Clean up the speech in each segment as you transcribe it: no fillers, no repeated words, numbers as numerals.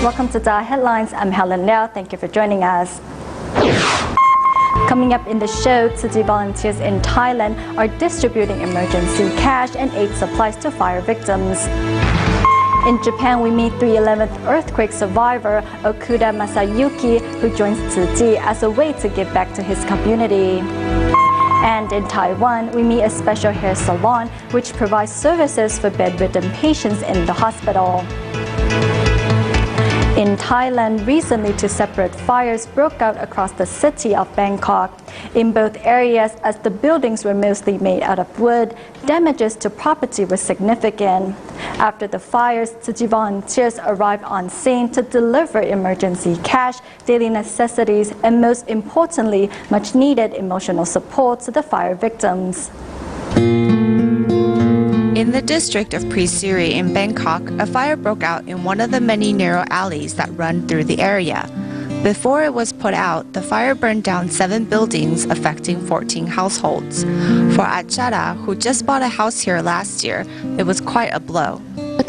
Welcome to DaAi Headlines. I'm Helen Liao. Thank you for joining us. Coming up in the show, Tzu Chi volunteers in Thailand are distributing emergency cash and aid supplies to fire victims. In Japan, we meet 3/11th earthquake survivor Okuda Masayuki, who joins Tzu Chi as a way to give back to his community. And in Taiwan, we meet a special hair salon which provides services for bedridden patients in the hospital. In Thailand, recently two separate fires broke out across the city of Bangkok. In both areas, as the buildings were mostly made out of wood, damages to property were significant. After the fires, Tzu Chi volunteers arrived on scene to deliver emergency cash, daily necessities, and most importantly, much needed emotional support to the fire victims. In the district of Prisiri in Bangkok, a fire broke out in one of the many narrow alleys that run through the area. Before it was put out, the fire burned down 7 buildings, affecting 14 households. For Achara, who just bought a house here last year, it was quite a blow. I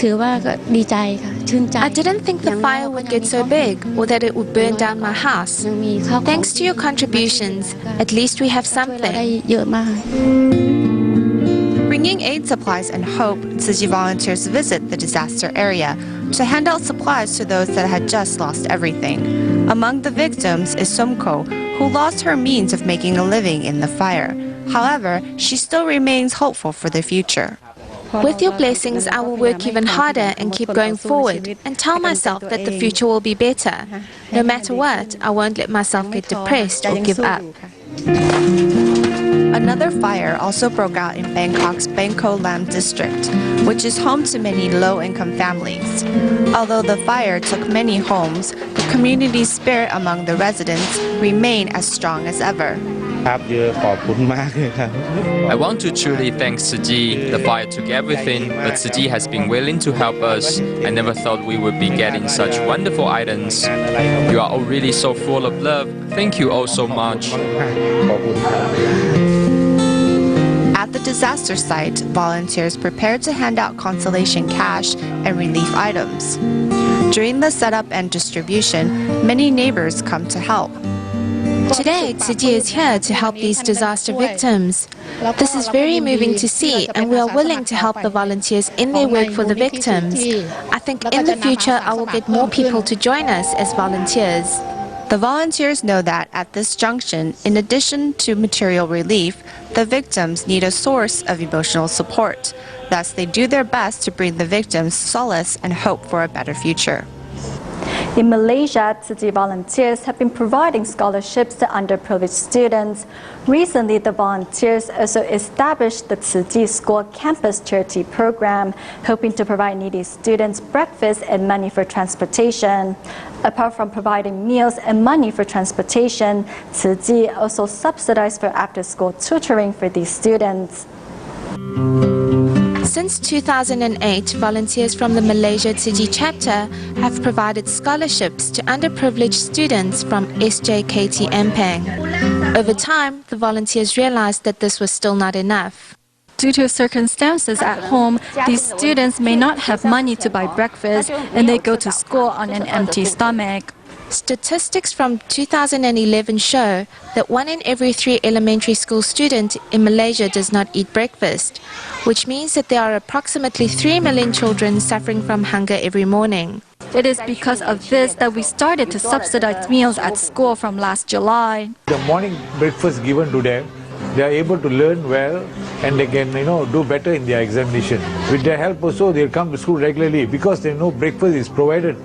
didn't think the fire would get so big or that it would burn down my house. Thanks to your contributions, at least we have something. Bringing aid supplies and hope, Tzu Chi volunteers visit the disaster area to hand out supplies to those that had just lost everything. Among the victims is Somko, who lost her means of making a living in the fire. However, she still remains hopeful for the future. With your blessings, I will work even harder and keep going forward and tell myself that the future will be better. No matter what, I won't let myself get depressed or give up. Another fire also broke out in Bangkok's Bangko Lam district, which is home to many low-income families. Although the fire took many homes, the community's spirit among the residents remained as strong as ever. I want to truly thank Tzu Chi. The fire took everything, but Tzu Chi has been willing to help us. I never thought we would be getting such wonderful items. You are all really so full of love. Thank you all so much. At the disaster site, volunteers prepared to hand out consolation cash and relief items. During the setup and distribution, many neighbors come to help. Today, Tzu Chi is here to help these disaster victims. This is very moving to see, and we are willing to help the volunteers in their work for the victims. I think in the future I will get more people to join us as volunteers. The volunteers know that at this junction, in addition to material relief, the victims need a source of emotional support. Thus, they do their best to bring the victims solace and hope for a better future. In Malaysia, Tzu Chi volunteers have been providing scholarships to underprivileged students. Recently, the volunteers also established the Tzu Chi School Campus Charity Program, hoping to provide needy students breakfast and money for transportation. Apart from providing meals and money for transportation, Tzu Chi also subsidized for after-school tutoring for these students. Since 2008, volunteers from the Malaysia Tzu Chi chapter have provided scholarships to underprivileged students from SJKT Ampang. Over time, the volunteers realized that this was still not enough. Due to circumstances at home, these students may not have money to buy breakfast, and they go to school on an empty stomach. Statistics from 2011 show that 1 in every 3 elementary school students in Malaysia does not eat breakfast, which means that there are approximately 3 million children suffering from hunger every morning. It is because of this that we started to subsidize meals at school from last July. The morning breakfast given to them, they are able to learn well and they can do better in their examination. With their help also, they'll come to school regularly because they know breakfast is provided.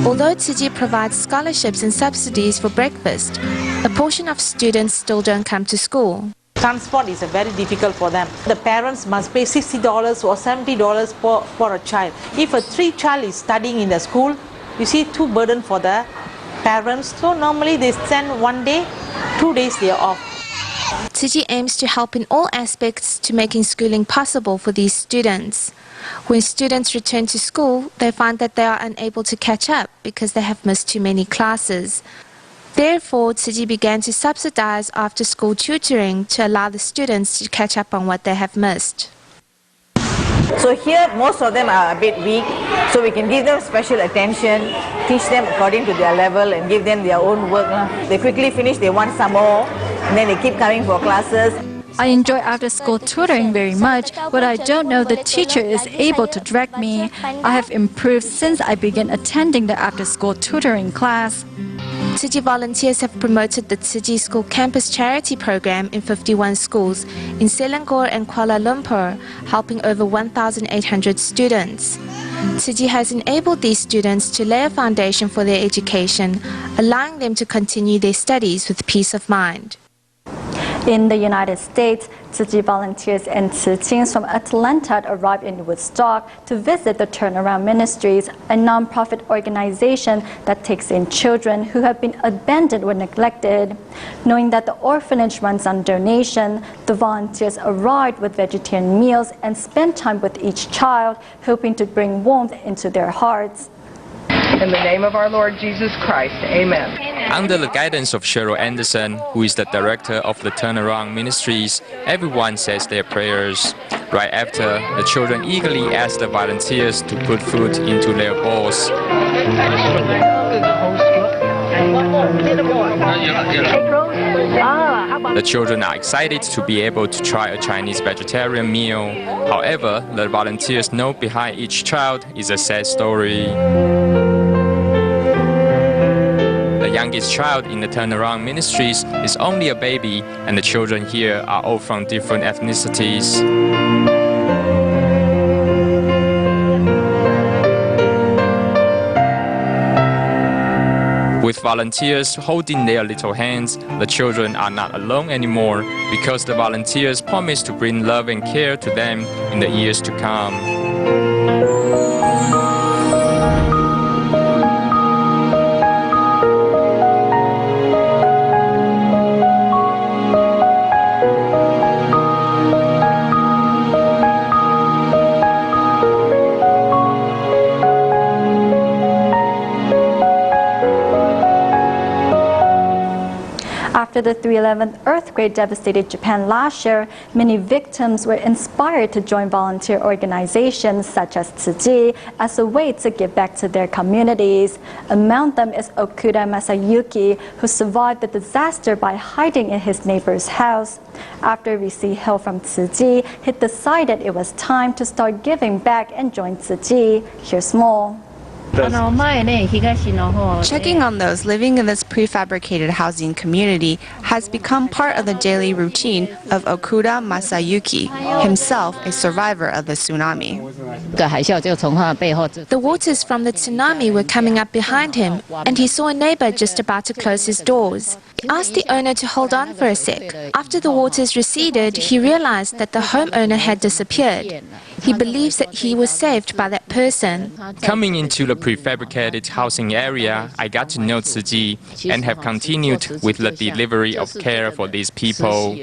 Although Tzu Chi provides scholarships and subsidies for breakfast, a portion of students still don't come to school. Transport is very difficult for them. The parents must pay $60 or $70 for a child. If a 3 child is studying in the school, you see, too burden for the parents. So normally they send 1 day, 2 days they are off. Tzu Chi aims to help in all aspects to making schooling possible for these students. When students return to school, they find that they are unable to catch up because they have missed too many classes. Therefore, Tzu Chi began to subsidize after-school tutoring to allow the students to catch up on what they have missed. So here most of them are a bit weak, so we can give them special attention, teach them according to their level and give them their own work. They quickly finish, they want some more, and then they keep coming for classes. I enjoy after-school tutoring very much, but I don't know the teacher is able to direct me. I have improved since I began attending the after-school tutoring class. Tzu Chi volunteers have promoted the Tzu Chi School Campus Charity Program in 51 schools in Selangor and Kuala Lumpur, helping over 1,800 students. Tzu Chi has enabled these students to lay a foundation for their education, allowing them to continue their studies with peace of mind. In the United States, Tzu Chi volunteers and Tzu Chings from Atlanta arrived in Woodstock to visit the Turnaround Ministries, a non-profit organization that takes in children who have been abandoned or neglected. Knowing that the orphanage runs on donation, the volunteers arrived with vegetarian meals and spent time with each child, hoping to bring warmth into their hearts. In the name of our Lord Jesus Christ, amen. Under the guidance of Cheryl Anderson, who is the director of the Turnaround Ministries, everyone says their prayers. Right after, the children eagerly ask the volunteers to put food into their bowls. The children are excited to be able to try a Chinese vegetarian meal. However, the volunteers know behind each child is a sad story. The youngest child in the Turnaround Ministries is only a baby, and the children here are all from different ethnicities. With volunteers holding their little hands, the children are not alone anymore because the volunteers promise to bring love and care to them in the years to come. After the 3/11 earthquake devastated Japan last year, many victims were inspired to join volunteer organizations such as Tzu Chi as a way to give back to their communities. Among them is Okuda Masayuki, who survived the disaster by hiding in his neighbor's house. After he received help from Tzu Chi, he decided it was time to start giving back and join Tzu Chi. Here's more. Checking on those living in this prefabricated housing community has become part of the daily routine of Okuda Masayuki, himself a survivor of the tsunami. The waters from the tsunami were coming up behind him, and he saw a neighbor just about to close his doors. He asked the owner to hold on for a sec. After the waters receded, he realized that the homeowner had disappeared. He believes that he was saved by that person. Coming into the prefabricated housing area, I got to know Tzu Chi and have continued with the delivery of care for these people.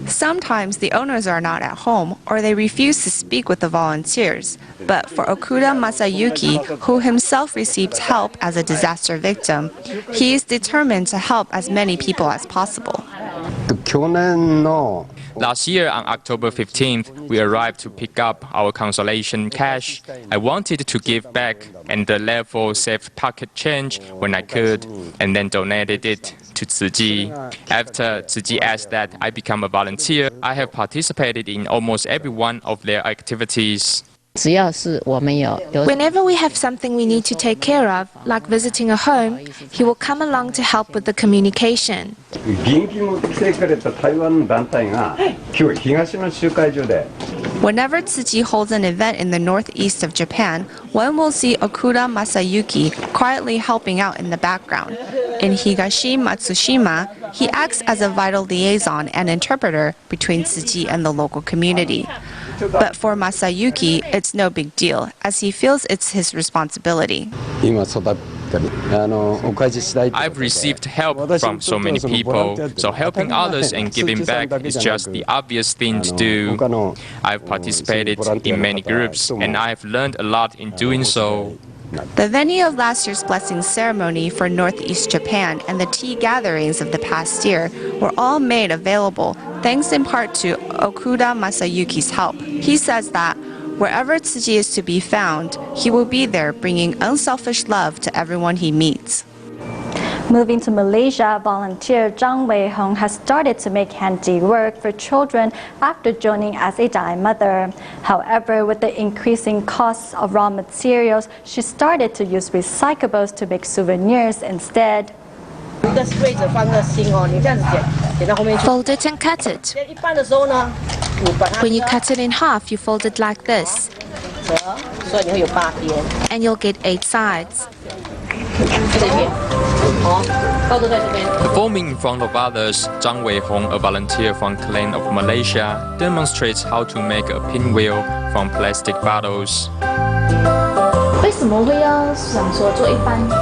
Sometimes the owners are not at home or they refuse to speak with the volunteers. But for Okuda Masayuki, who himself received help as a disaster victim, he is determined to help as many people as possible. Last year on October 15th, we arrived to pick up our consolation cash. I wanted to give back and therefore saved pocket change when I could and then donated it to Tzu Chi. After Tzu Chi asked that I become a volunteer, I have participated in almost every one of their activities. Whenever we have something we need to take care of, like visiting a home, he will come along to help with the communication. Whenever Tzu Chi holds an event in the northeast of Japan, one will see Okuda Masayuki quietly helping out in the background. In Higashi Matsushima, he acts as a vital liaison and interpreter between Tzu Chi and the local community. But for Masayuki, it's no big deal, as he feels it's his responsibility. I've received help from so many people, so helping others and giving back is just the obvious thing to do. I've participated in many groups and I've learned a lot in doing so. The venue of last year's blessing ceremony for Northeast Japan and the tea gatherings of the past year were all made available thanks in part to Okuda Masayuki's help. He says that wherever Tzu Chi is to be found, he will be there bringing unselfish love to everyone he meets. Moving to Malaysia, volunteer Zhang Wei-hong has started to make handiwork for children after joining as a DaAi mother. However, with the increasing costs of raw materials, she started to use recyclables to make souvenirs instead. Fold it and cut it. When you cut it in half, you fold it like this. And you'll get 8 sides. Performing in front of others, Zhang Wei-hong, a volunteer from Klang of Malaysia, demonstrates how to make a pinwheel from plastic bottles.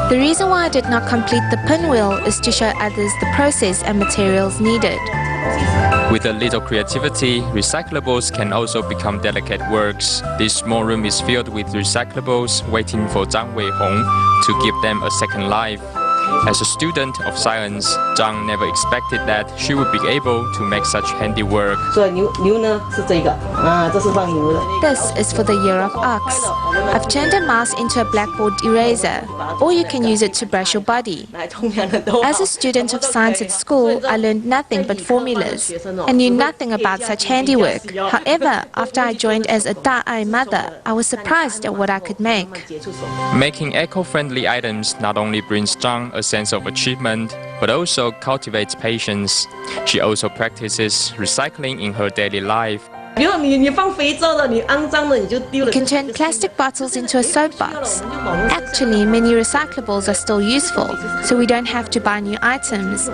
The reason why I did not complete the pinwheel is to show others the process and materials needed. With a little creativity, recyclables can also become delicate works. This small room is filled with recyclables, waiting for Zhang Wei-hong to give them a second life. As a student of science, Zhang never expected that she would be able to make such handiwork. This is for the year of ox. I've turned a mouse into a blackboard eraser, or you can use it to brush your body. As a student of science at school, I learned nothing but formulas and knew nothing about such handiwork. However, after I joined as a DaAi mother, I was surprised at what I could make. Making eco-friendly items not only brings Zhang a sense of achievement, but also cultivates patience. She also practices recycling in her daily life. You can turn plastic bottles into a soap box. Actually, many recyclables are still useful, so we don't have to buy new items.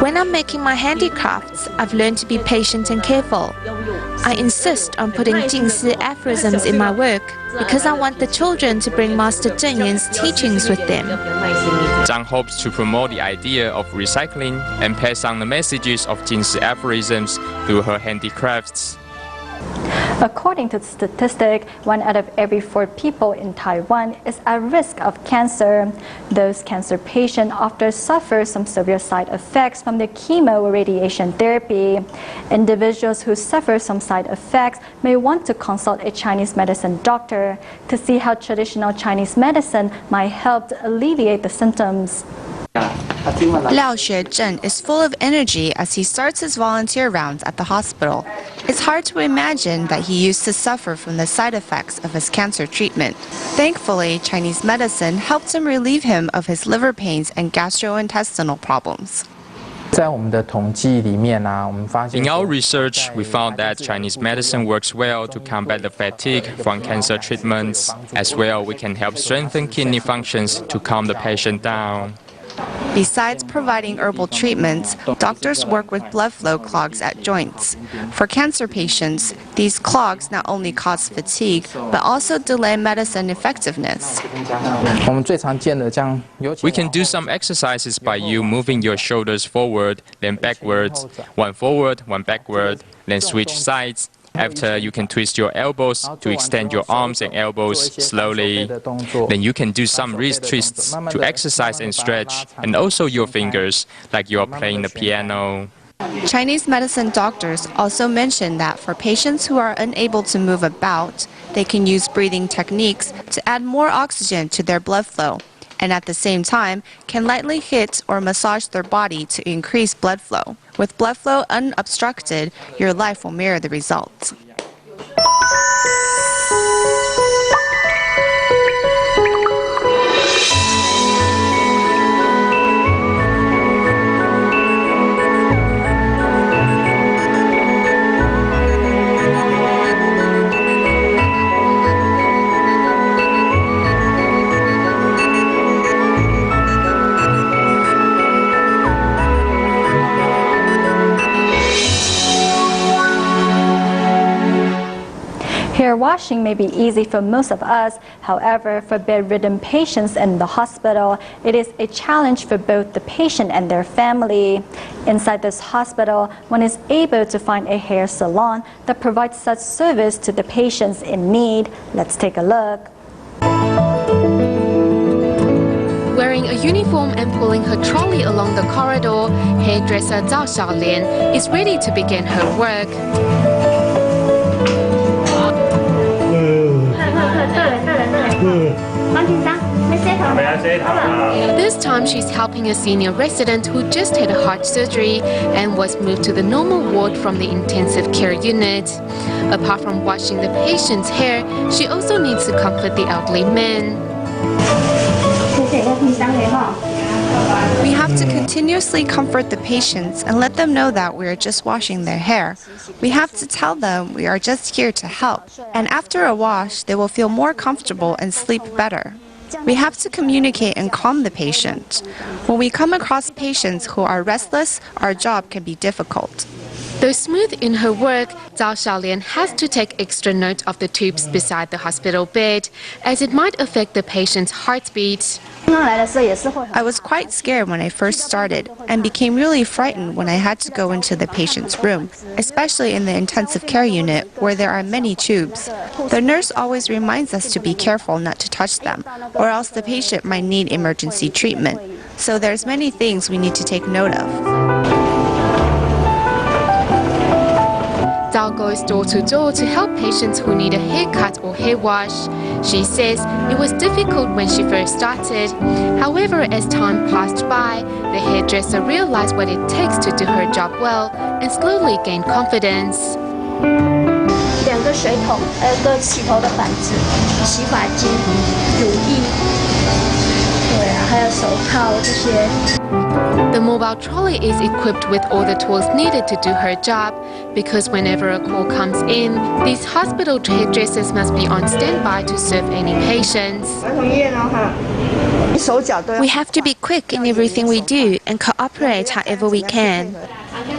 When I'm making my handicrafts, I've learned to be patient and careful. I insist on putting Jingsi aphorisms in my work because I want the children to bring Master Zheng Yuan's teachings with them. Zhang hopes to promote the idea of recycling and pass on the messages of Jingsi aphorisms through her handicrafts. According to the statistic, 1 out of every 4 people in Taiwan is at risk of cancer. Those cancer patients often suffer some severe side effects from the chemo or radiation therapy. Individuals who suffer some side effects may want to consult a Chinese medicine doctor to see how traditional Chinese medicine might help to alleviate the symptoms. Liao Xuezhen is full of energy as he starts his volunteer rounds at the hospital. It's hard to imagine that he used to suffer from the side effects of his cancer treatment. Thankfully, Chinese medicine helped him relieve him of his liver pains and gastrointestinal problems. In our research, we found that Chinese medicine works well to combat the fatigue from cancer treatments. As well, we can help strengthen kidney functions to calm the patient down. Besides providing herbal treatments, doctors work with blood flow clogs at joints. For cancer patients, these clogs not only cause fatigue, but also delay medicine effectiveness. We can do some exercises by you moving your shoulders forward, then backwards, one forward, one backward, then switch sides. After, you can twist your elbows to extend your arms and elbows slowly. Then you can do some wrist twists to exercise and stretch, and also your fingers, like you're playing the piano. Chinese medicine doctors also mention that for patients who are unable to move about, they can use breathing techniques to add more oxygen to their blood flow, and at the same time can lightly hit or massage their body to increase blood flow. With blood flow unobstructed, your life will mirror the results. Hair washing may be easy for most of us. However, for bedridden patients in the hospital, it is a challenge for both the patient and their family. Inside this hospital, one is able to find a hair salon that provides such service to the patients in need. Let's take a look. Wearing a uniform and pulling her trolley along the corridor, hairdresser Zhao Xiaolian is ready to begin her work. This time she's helping a senior resident who just had a heart surgery and was moved to the normal ward from the intensive care unit. Apart from washing the patient's hair, she also needs to comfort the elderly man. We have to continuously comfort the patients and let them know that we are just washing their hair. We have to tell them we are just here to help, and after a wash, they will feel more comfortable and sleep better. We have to communicate and calm the patient. When we come across patients who are restless, our job can be difficult. Though smooth in her work, Zhao Xiaolian has to take extra note of the tubes beside the hospital bed, as it might affect the patient's heartbeat. I was quite scared when I first started and became really frightened when I had to go into the patient's room, especially in the intensive care unit where there are many tubes. The nurse always reminds us to be careful not to touch them, or else the patient might need emergency treatment. So there's many things we need to take note of. Zhao goes door to door to help patients who need a haircut or hair wash. She says it was difficult when she first started. However, as time passed by, the hairdresser realized what it takes to do her job well and slowly gained confidence. 2个水桶，还有个洗头的板子、洗发精、乳液，对啊，还有手套这些。 The mobile trolley is equipped with all the tools needed to do her job, because whenever a call comes in, these hospital hairdressers must be on standby to serve any patients. We have to be quick in everything we do and cooperate however we can.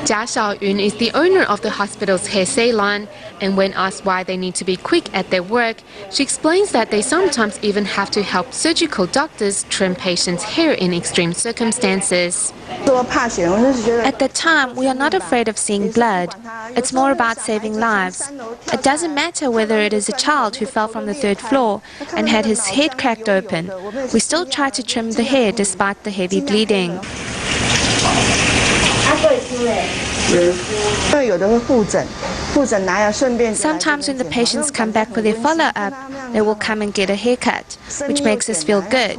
Jia Xiaoyun is the owner of the hospital's hair salon, and when asked why they need to be quick at their work, she explains that they sometimes even have to help surgical doctors trim patients' hair in extreme circumstances. At that time, we are not afraid of seeing blood. It's more about saving lives. It doesn't matter whether it is a child who fell from the 3rd floor and had his head cracked open. We still try to trim the hair despite the heavy bleeding. Sometimes when the patients come back for their follow-up, they will come and get a haircut, which makes us feel good.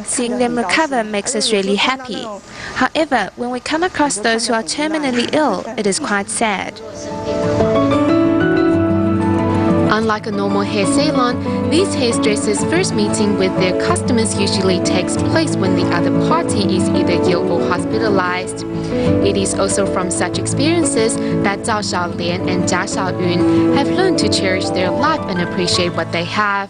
Seeing them recover makes us really happy. However, when we come across those who are terminally ill, it is quite sad. Unlike a normal hair salon, these hairdressers' first meeting with their customers usually takes place when the other party is either ill or hospitalized. It is also from such experiences that Zhao Xiaolian and Jia Xiaoyun have learned to cherish their life and appreciate what they have.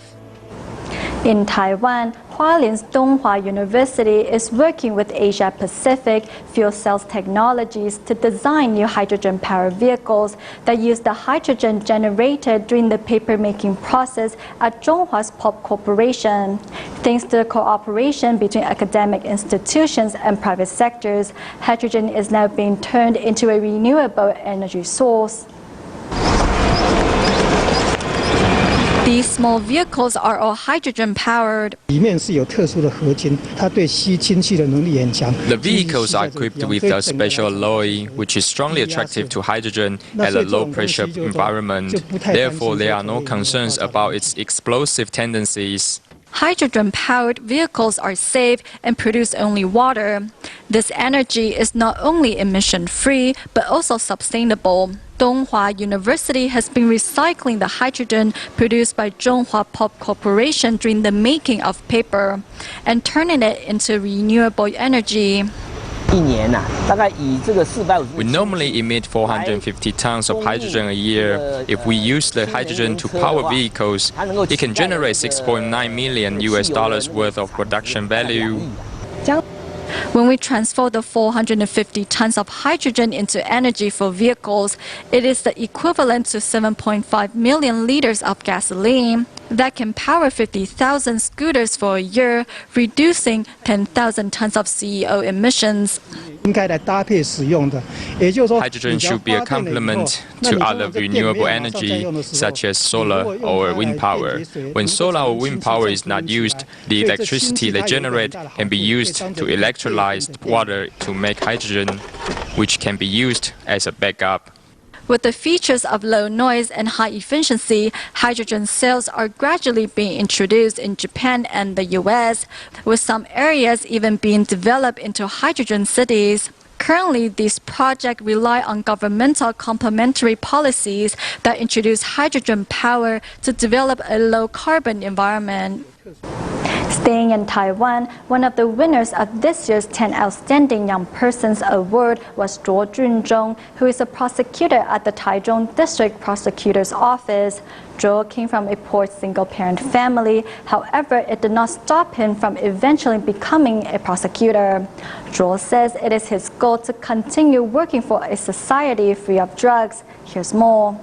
In Taiwan, Hualien's Donghua University is working with Asia Pacific Fuel Cells Technologies to design new hydrogen-powered vehicles that use the hydrogen generated during the paper-making process at Zhonghua's Pulp Corporation. Thanks to the cooperation between academic institutions and private sectors, hydrogen is now being turned into a renewable energy source. These small vehicles are all hydrogen-powered. The vehicles are equipped with a special alloy, which is strongly attractive to hydrogen at a low-pressure environment. Therefore, there are no concerns about its explosive tendencies. Hydrogen-powered vehicles are safe and produce only water. This energy is not only emission-free, but also sustainable. Donghua University has been recycling the hydrogen produced by Zhonghua Pulp Corporation during the making of paper and turning it into renewable energy. We normally emit 450 tons of hydrogen a year. If we use the hydrogen to power vehicles, it can generate $6.9 million worth of production value. When we transfer the 450 tons of hydrogen into energy for vehicles, it is the equivalent to 7.5 million liters of gasoline. that can power 50,000 scooters for a year, reducing 10,000 tons of CO emissions. Hydrogen should be a complement to other renewable energy, such as solar or wind power. When solar or wind power is not used, the electricity they generate can be used to electrolyze water to make hydrogen, which can be used as a backup. With the features of low noise and high efficiency, hydrogen cells are gradually being introduced in Japan and the US, with some areas even being developed into hydrogen cities. Currently, these projects rely on governmental complementary policies that introduce hydrogen power to develop a low-carbon environment. Staying in Taiwan, one of the winners of this year's 10 Outstanding Young Persons Award was Zhuo Junzhong, who is a prosecutor at the Taichung District Prosecutor's Office. Zhuo came from a poor single-parent family. However, it did not stop him from eventually becoming a prosecutor. Zhuo says it is his goal to continue working for a society free of drugs. Here's more.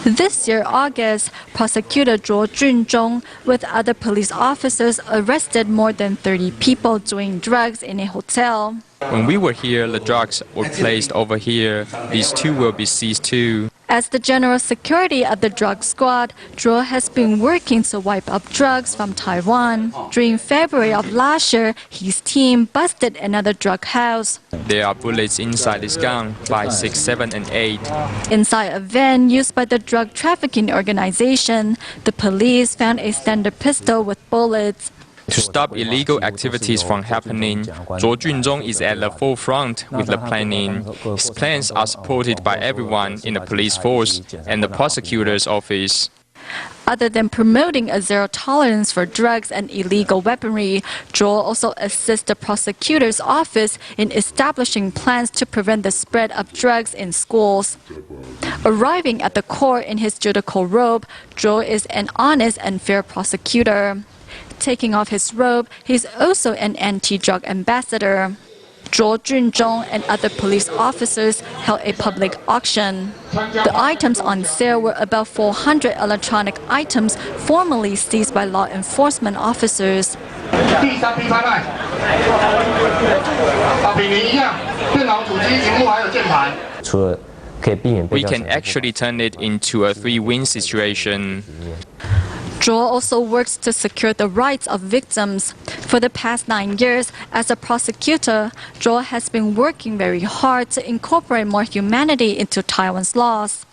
This year, August, Prosecutor Zhuo Junzhong with other police officers arrested more than 30 people doing drugs in a hotel. When we were here, the drugs were placed over here. These two will be seized too. As the general security of the drug squad, Zhuo has been working to wipe up drugs from Taiwan. During February of last year, his team busted another drug house. There are bullets inside this gun, 5, 6, 7, and 8. Inside a van used by the drug trafficking organization, the police found a standard pistol with bullets. To stop illegal activities from happening, Zhuo Junzhong is at the forefront with the planning. His plans are supported by everyone in the police force and the prosecutor's office. Other than promoting a zero tolerance for drugs and illegal weaponry, Zhuo also assists the prosecutor's office in establishing plans to prevent the spread of drugs in schools. Arriving at the court in his judicial robe, Zhuo is an honest and fair prosecutor. Taking off his robe, he's also an anti-drug ambassador. Zhuo Junzhong and other police officers held a public auction. The items on sale were about 400 electronic items formerly seized by law enforcement officers. We can actually turn it into a three-win situation. Zhuo also works to secure the rights of victims. For the past 9 years, as a prosecutor, Zhuo has been working very hard to incorporate more humanity into Taiwan's laws.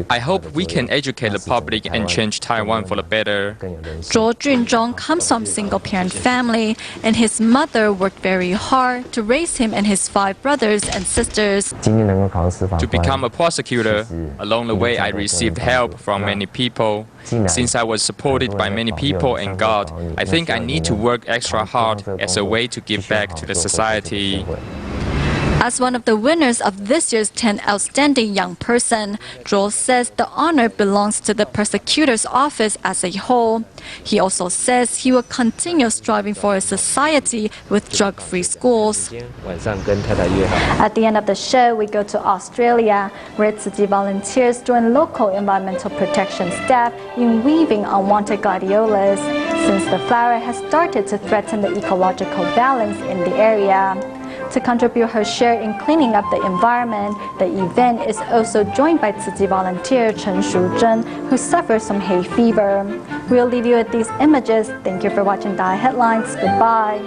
I hope we can educate the public and change Taiwan for the better. Zhuo Junzhong comes from a single-parent family, and his mother worked very hard to raise him and his 5 brothers and sisters. To become a prosecutor, along the way I received help from many people. Since I was supported by many people and God, I think I need to work extra hard as a way to give back to the society. As one of the winners of this year's 10 Outstanding Young Person, Zhuo says the honor belongs to the prosecutor's office as a whole. He also says he will continue striving for a society with drug-free schools. At the end of the show, we go to Australia, where Tzu Chi volunteers join local environmental protection staff in weaving unwanted gladiolas, since the flower has started to threaten the ecological balance in the area. To contribute her share in cleaning up the environment, the event is also joined by Tzu Chi volunteer Chen Shuzhen, who suffers from hay fever. We'll leave you with these images. Thank you for watching DaAi Headlines. Goodbye.